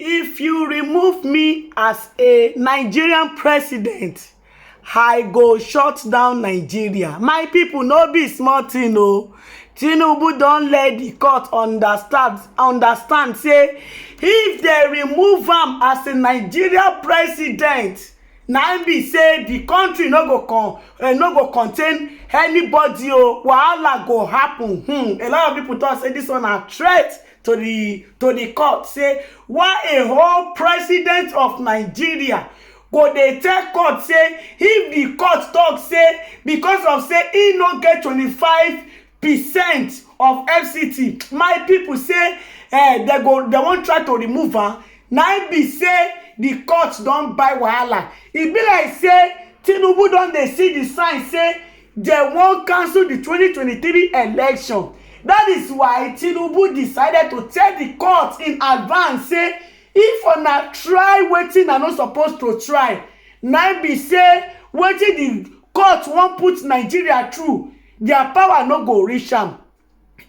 if you remove me as a Nigerian president, I go shut down Nigeria. My people, no be small thing o. Tinubu don let the court understand say if they remove am as a Nigeria president, na be say the country no go contain anybody o. Wahala go happen. A lot of people talk say this one a threat to the court. Say why a whole president of Nigeria go dey tell court say if the court talk say because of say he no get 25% of FCT, my people say they won't try to remove am. Na be say the court don buy wahala. E be like say Tinubu don dey see the sign say they won't cancel the 2023 election. That is why Tinubu decided to tell the court in advance say if una try wetin I no supposed to try, na be say wetin the court wan put Nigeria through, their power no go reach am.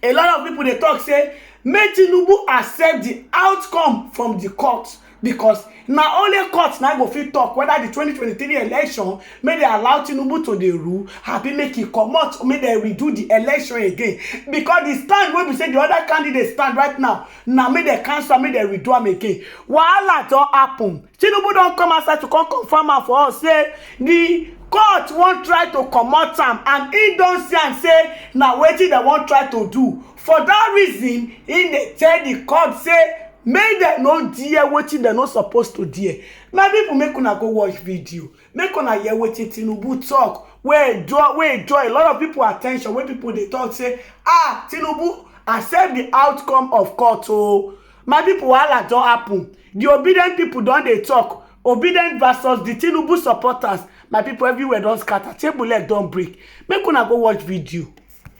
A lot of people dey talk say make Tinubu accept the outcome from the court, because na only court na go fit talk whether the 2023 election make they allow Tinubu to dey rule, abi make e comot, make they redo the election again. Because the stand wey be say the other candidate stand right now, na make they cancel, make they redo am again. Wahala don happen. Tinubu don come outside to come confirm am for us say the court wan try to comot am, and he don see am say na wetin they wan try to do. For that reason, he dey tell the court say make dem no dare wetin dem no suppose to dare. My people, make una go watch video, make una hear wetin Tinubu talk, wey draw a lot of people attention. Wey people dey talk say Tinubu accept the outcome of court o. My people, wahala don happen. The obedient people don dey talk, obedient versus the Tinubu supporters. My people everywhere don scatter, table leg don break. Make una go watch video.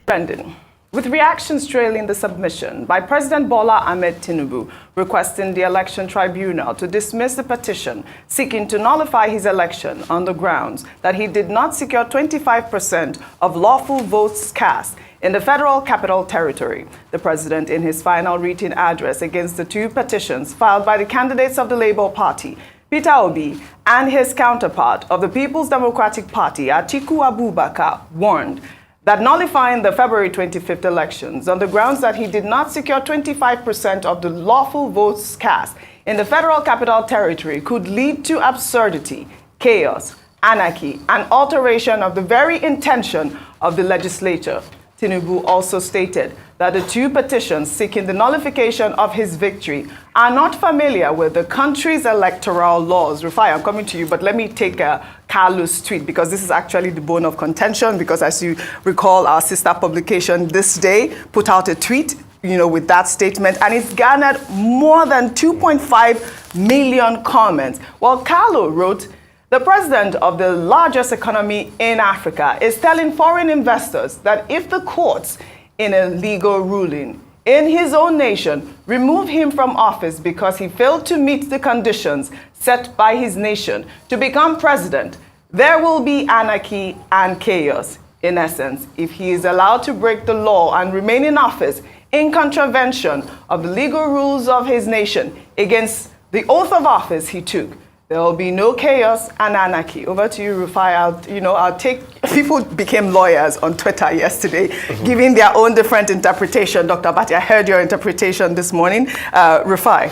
Brendan. With reactions trailing the submission by President Bola Ahmed Tinubu requesting the Election Tribunal to dismiss the petition seeking to nullify his election on the grounds that he did not secure 25% of lawful votes cast in the Federal Capital Territory. The president, in his final written address against the two petitions filed by the candidates of the Labour Party, Peter Obi, and his counterpart of the People's Democratic Party, Atiku Abubakar, warned that nullifying the February 25th elections on the grounds that he did not secure 25% of the lawful votes cast in the Federal Capital Territory could lead to absurdity, chaos, anarchy, and alteration of the very intention of the legislature. Tinubu also stated that the two petitions seeking the nullification of his victory are not familiar with the country's electoral laws. Rufai, I'm coming to you, but let me take Carlos' tweet, because this is actually the bone of contention, because as you recall, our sister publication This Day put out a tweet, with that statement, and it's garnered more than 2.5 million comments. Well, Carlo wrote, the president of the largest economy in Africa is telling foreign investors that if the courts in a legal ruling in his own nation remove him from office because he failed to meet the conditions set by his nation to become president, there will be anarchy and chaos. In essence, if he is allowed to break the law and remain in office in contravention of the legal rules of his nation against the oath of office he took, there will be no chaos and anarchy. Over to you, Rufai. I'll take. People became lawyers on Twitter yesterday, giving their own different interpretation. Dr. Bati, I heard your interpretation this morning. Rufai.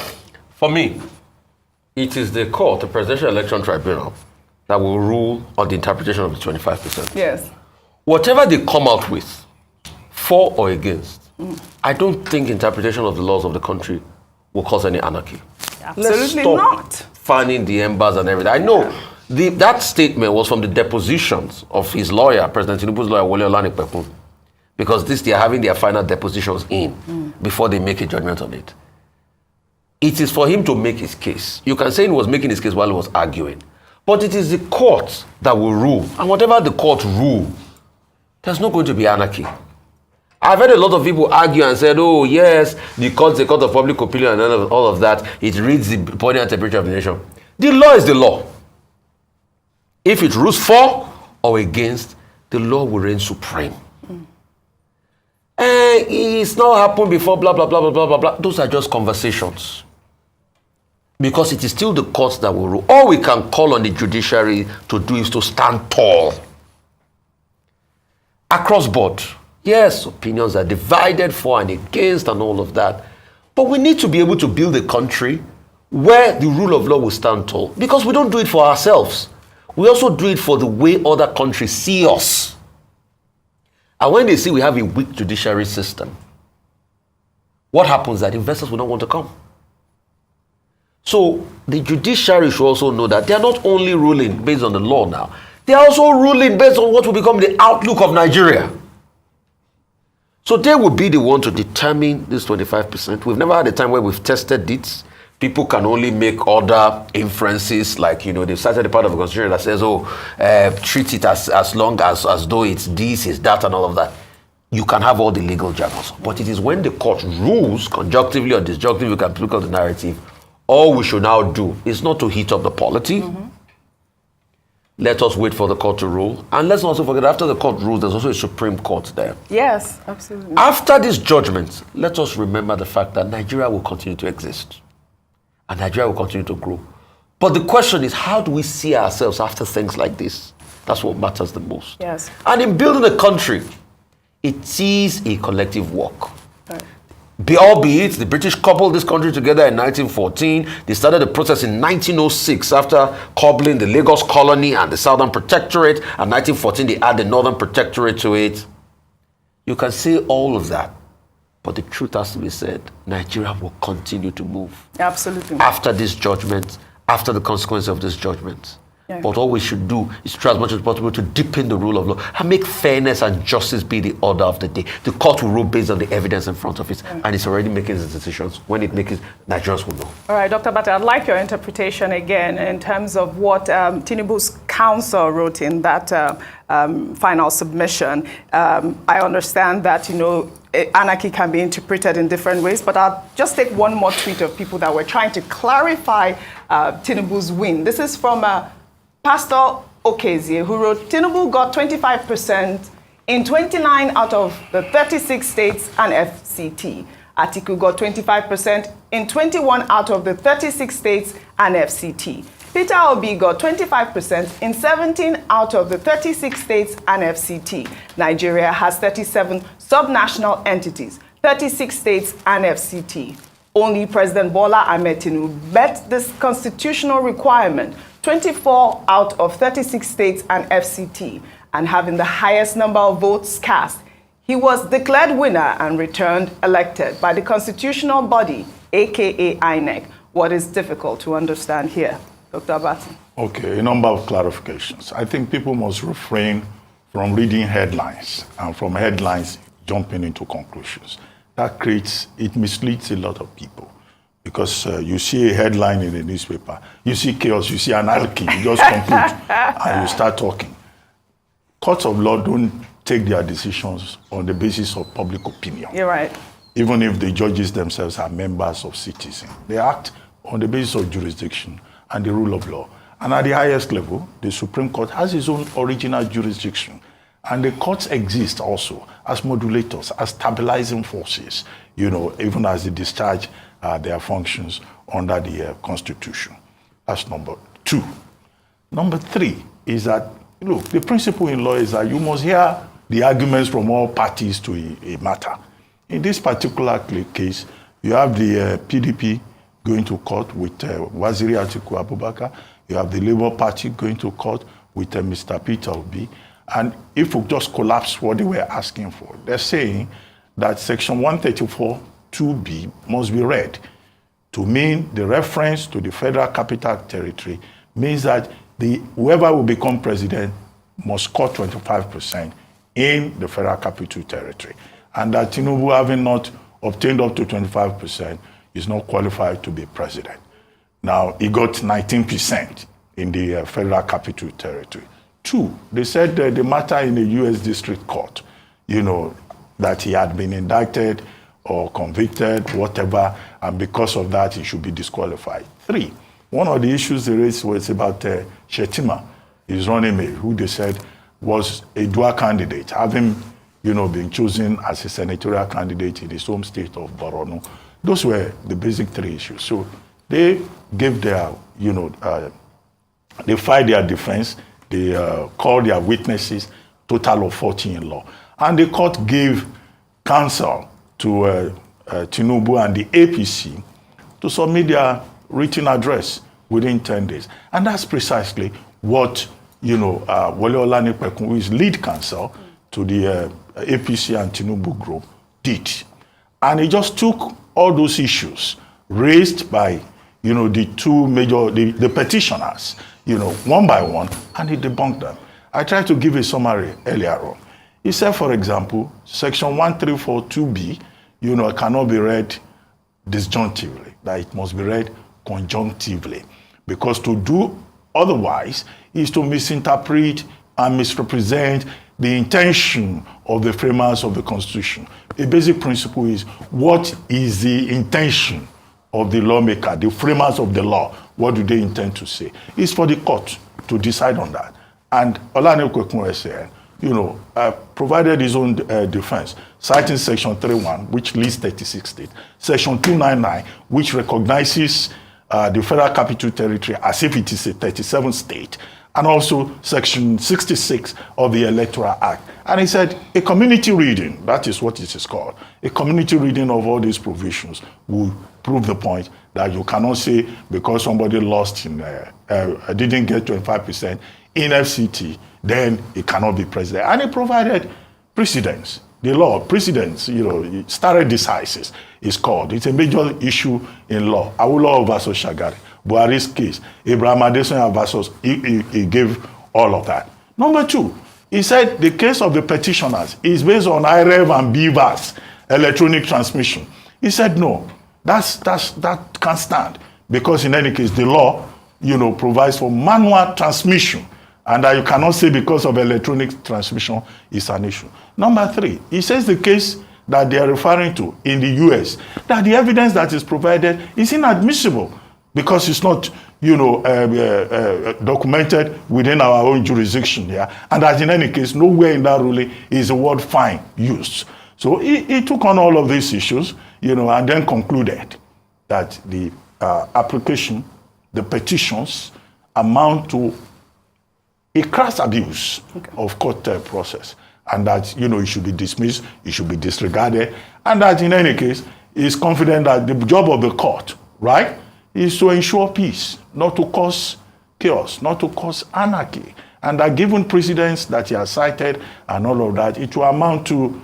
For me, it is the court, the Presidential Election Tribunal, that will rule on the interpretation of the 25%. Yes. Whatever they come out with, for or against, I don't think interpretation of the laws of the country will cause any anarchy. Absolutely not. Fanning the embers and everything. I know that statement was from the depositions of his lawyer, President Tinubu's lawyer, Wole Olanipekun, because they are having their final depositions in before they make a judgment on it. It is for him to make his case. You can say he was making his case while he was arguing, but it is the court that will rule, and whatever the court rule, there's not going to be anarchy. I've heard a lot of people argue and said, oh yes, the court of public opinion and all of that, it reads the body and temperature of the nation. The law is the law. If it rules for or against, the law will reign supreme. It's not happened before, blah, blah, blah, blah, blah, blah, blah. Those are just conversations. Because it is still the courts that will rule. All we can call on the judiciary to do is to stand tall. Across board. Yes, opinions are divided for and against and all of that. But we need to be able to build a country where the rule of law will stand tall. Because we don't do it for ourselves. We also do it for the way other countries see us. And when they see we have a weak judiciary system, what happens is that investors will not want to come. So the judiciary should also know that they are not only ruling based on the law now, they are also ruling based on what will become the outlook of Nigeria. So they will be the one to determine this 25%. We've never had a time where we've tested it. People can only make other inferences, like, they've cited a part of the constitution that says, treat it as long as though it's this, it's that, and all of that. You can have all the legal jargons. But it is when the court rules, conjunctively or disjunctively, you can pick up the narrative. All we should now do is not to heat up the polity. Mm-hmm. Let us wait for the court to rule. And let's not also forget, after the court rules, there's also a Supreme Court there. Yes, absolutely. After this judgment, let us remember the fact that Nigeria will continue to exist. And Nigeria will continue to grow. But the question is, how do we see ourselves after things like this? That's what matters the most. Yes. And in building a country, it is a collective work. Right. Albeit the British coupled this country together in 1914. They started the process in 1906 after coupling the Lagos colony and the Southern Protectorate. And 1914 they add the Northern Protectorate to it. You can say all of that, but the truth has to be said. Nigeria will continue to move. Absolutely. After this judgment, after the consequence of this judgment. Yeah. But all we should do is try as much as possible to deepen the rule of law and make fairness and justice be the order of the day. The court will rule based on the evidence in front of it, and it's already making its decisions. When it makes it, Nigerians will know. All right, Dr. Bata, I'd like your interpretation again in terms of what Tinubu's counsel wrote in that final submission. I understand that, anarchy can be interpreted in different ways, but I'll just take one more tweet of people that were trying to clarify Tinubu's win. This is from Pastor Okezie, who wrote, Tinubu got 25% in 29 out of the 36 states and FCT. Atiku got 25% in 21 out of the 36 states and FCT. Peter Obi got 25% in 17 out of the 36 states and FCT. Nigeria has 37 subnational entities, 36 states and FCT. Only President Bola Ahmed Tinubu met this constitutional requirement, 24 out of 36 states and FCT, and having the highest number of votes cast. He was declared winner and returned elected by the constitutional body, aka INEC. What is difficult to understand here? Dr. Abati. Okay, a number of clarifications. I think people must refrain from reading headlines and from headlines jumping into conclusions. It misleads a lot of people. Because you see a headline in the newspaper, you see chaos, you see anarchy, you just conclude and you start talking. Courts of law don't take their decisions on the basis of public opinion. You're right. Even if the judges themselves are members of citizens. They act on the basis of jurisdiction and the rule of law. And at the highest level, the Supreme Court has its own original jurisdiction. And the courts exist also as modulators, as stabilizing forces, even as they discharge their functions under the Constitution. That's number two. Number three is that, the principle in law is that you must hear the arguments from all parties to a matter. In this particular case, you have the PDP going to court with Waziri Atiku Abubakar. You have the Labour Party going to court with Mr. Peter Obi. And if we just collapse what they were asking for, they're saying that Section 134(2)(b) must be read to mean the reference to the Federal Capital Territory means that whoever will become president must score 25% in the Federal Capital Territory. And that Tinubu, having not obtained up to 25%, is not qualified to be president. Now, he got 19% in the Federal Capital Territory. Two, they said the matter in the U.S. District Court, that he had been indicted or convicted, whatever, and because of that, he should be disqualified. Three, one of the issues they raised was about Shettima, his running mate, who they said was a dual candidate, having, been chosen as a senatorial candidate in his home state of Borno. Those were the basic three issues. So They gave their, they filed their defense. They called their witnesses, total of 14 in law. And the court gave counsel to Tinubu and the APC to submit their written address within 10 days. And that's precisely what, Wole Olanipekun, who is lead counsel to the APC and Tinubu group, did. And he just took all those issues raised by, the two major, the petitioners, one by one, and he debunked them. I tried to give a summary earlier on. He said, for example, section 1342B, cannot be read disjunctively, that it must be read conjunctively. Because to do otherwise is to misinterpret and misrepresent the intention of the framers of the Constitution. A basic principle is, what is the intention of the lawmaker, the framers of the law? What do they intend to say? It's for the court to decide on that. And Olanipekun said, provided his own defense, citing Section 3.1, which lists 36 states, Section 299, which recognizes the Federal Capital Territory as if it is a 37th state, and also Section 66 of the Electoral Act. And he said, a community reading, that is what it is called, a community reading of all these provisions will prove the point that you cannot say because somebody lost in, didn't get 25% in FCT, then it cannot be president. And he provided precedents. The law, precedents, stare decisis is called. It's a major issue in law. Ariwoola versus Shagari, Buhari's case, Abraham Adesanya versus, he gave all of that. Number two, he said the case of the petitioners is based on IREV and BVAS, electronic transmission. He said no, that can't stand, because in any case, the law, provides for manual transmission, and that you cannot say because of electronic transmission is an issue. Number three, he says the case that they are referring to in the US, that the evidence that is provided is inadmissible because it's not, documented within our own jurisdiction here, and that in any case, nowhere in that ruling is the word fine used. So he took on all of these issues, and then concluded that the application, the petitions, amount to a crass abuse of court process, and that it should be dismissed, it should be disregarded, and that in any case is confident that the job of the court, right, is to ensure peace, not to cause chaos, not to cause anarchy, and that given precedents that he has cited and all of that, it will amount to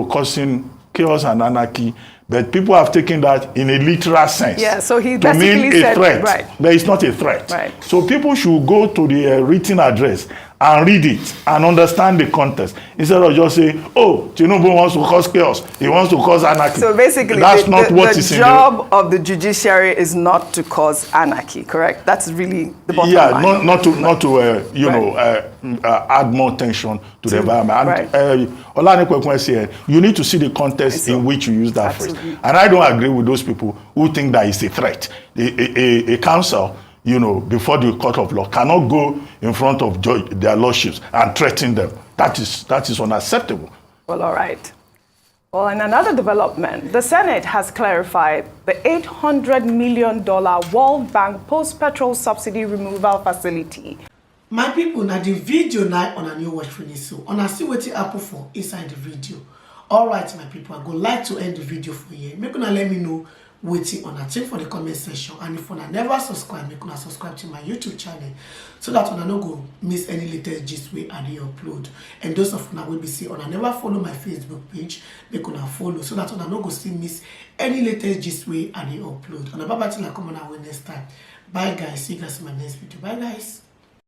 causing chaos and anarchy. But people have taken that in a literal sense. Yeah, so he to mean a said, threat. right. But it's not a threat. Right. So people should go to the written address and read it and understand the context, instead of just saying, oh, Tinubu wants to cause chaos, he wants to cause anarchy. So basically, that's not what is the in job of the judiciary is not to cause anarchy, correct? That's really the bottom line. Yeah, not to add more tension to the environment. And Olanipekun said, you need to see the context in which you use that phrase. And I don't agree with those people who think that it's a threat. A council, before the court of law, cannot go in front of their lordships and threaten them. That is unacceptable. Well, all right. Well, in another development, the Senate has clarified the $800 million World Bank post-petrol subsidy removal facility. My people, now the video now on a new watch finish, so on a see what it happen for inside the video. All right, my people, I go like to end the video for you. Make una let me know waiting on a thing for the comment section, and if una never subscribe, make una subscribe to my YouTube channel so that una no go miss any latest gist wey I dey upload. And those of una will be see una never follow my Facebook page, make una follow so that una no go still miss any latest gist wey I dey upload. And bye bye till I come on our next time. Bye guys, see you guys in my next video. Bye guys.